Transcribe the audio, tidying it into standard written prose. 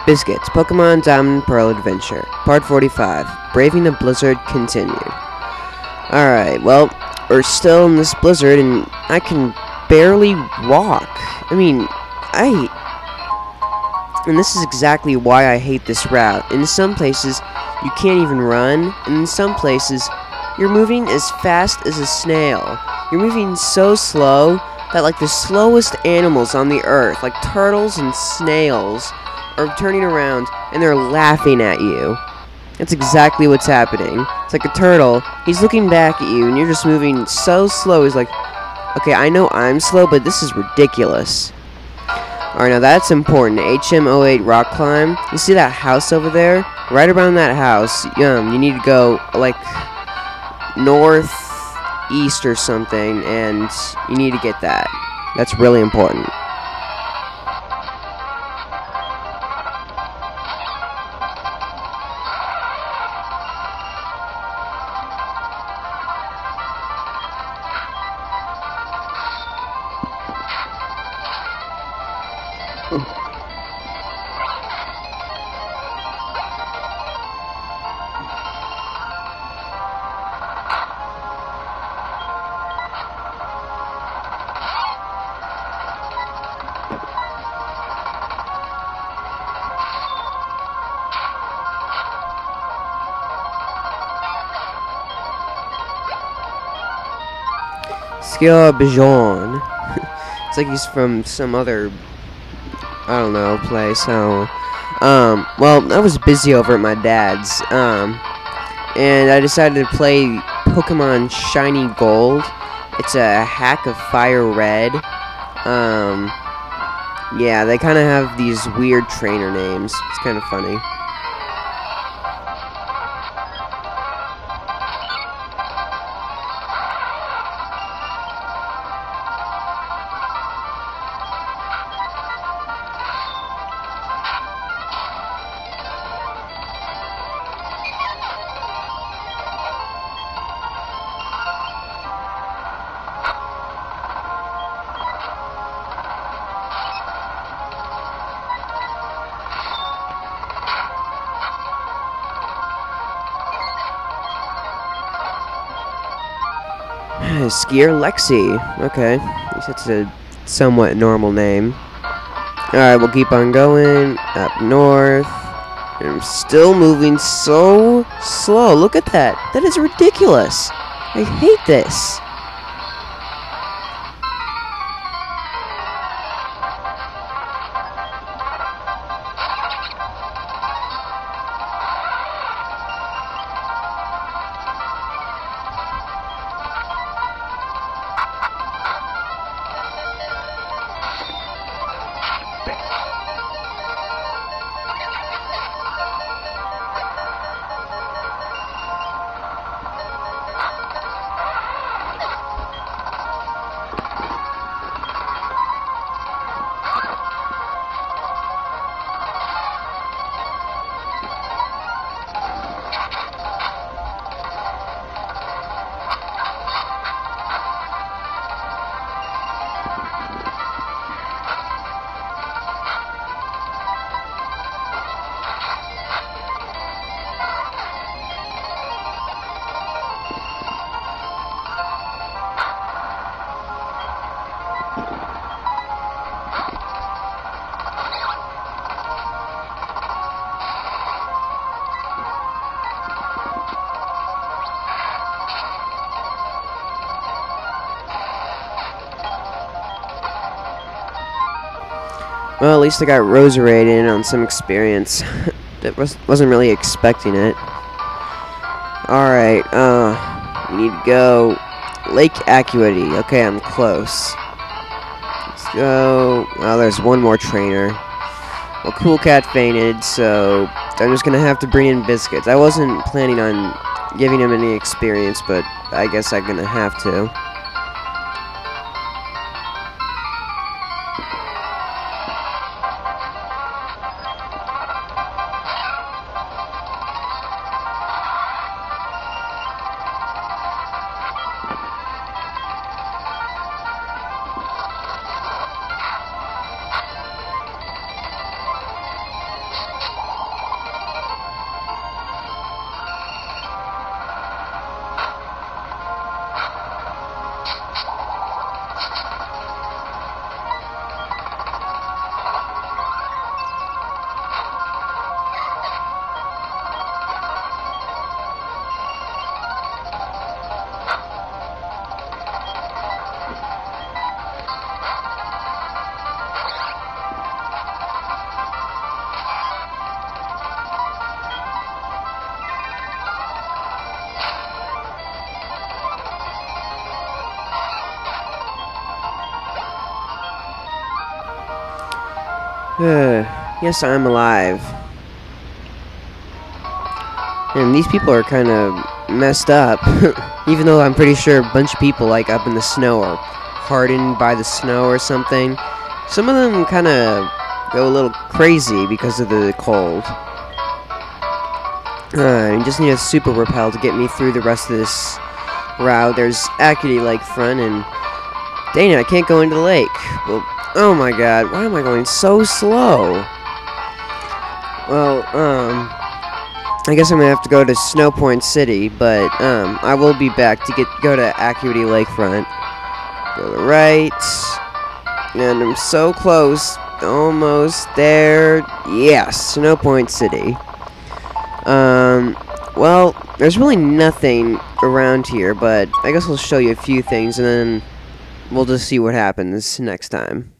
Bizkitz Pokemon Diamond Pearl Adventure, Part 45, Braving the Blizzard continued. Alright, well, we're still in this blizzard and I can barely walk. And this is exactly why I hate this route. In some places, you can't even run, and in some places, you're moving as fast as a snail. You're moving so slow that like the slowest animals on the earth, like turtles and snails, are turning around and they're laughing at you. That's exactly what's happening. It's like a turtle, he's looking back at you and you're just moving so slow. He's like, okay, I know I'm slow, but this is ridiculous. Alright, now that's important. HM08 rock climb. You see that house over there? Right around that house, you need to go like northeast or something, and you need to get that. That's really important. Bijon. It's like he's from some other, I don't know, place. So, well, I was busy over at my dad's, and I decided to play Pokemon Shiny Gold. It's a hack of Fire Red. Yeah, they kind of have these weird trainer names. It's kind of funny. Skier Lexi. Okay. At least that's a somewhat normal name. Alright, we'll keep on going. Up north. And I'm still moving so slow. Look at that. That is ridiculous. I hate this. Well, at least I got Roserated on some experience. Wasn't really expecting it. Alright, we need to go Lake Acuity. Okay, I'm close. Let's go. Oh, there's one more trainer. Well, Cool Cat fainted, so I'm just gonna have to bring in Bizkitz. I wasn't planning on giving him any experience, but I guess I'm gonna have to. Yes, I'm alive. And these people are kind of messed up. Even though I'm pretty sure a bunch of people, like, up in the snow are hardened by the snow or something. Some of them kind of go a little crazy because of the cold. I just need a super repel to get me through the rest of this route. There's Acuity Lakefront, and dang it, I can't go into the lake. Well, oh my god, why am I going so slow? Well, I guess I'm gonna have to go to Snowpoint City, but I will be back to go to Acuity Lakefront. Go to the right, and I'm so close, almost there. Yes, Snowpoint City. Well, there's really nothing around here, but I guess I'll show you a few things, and then we'll just see what happens next time.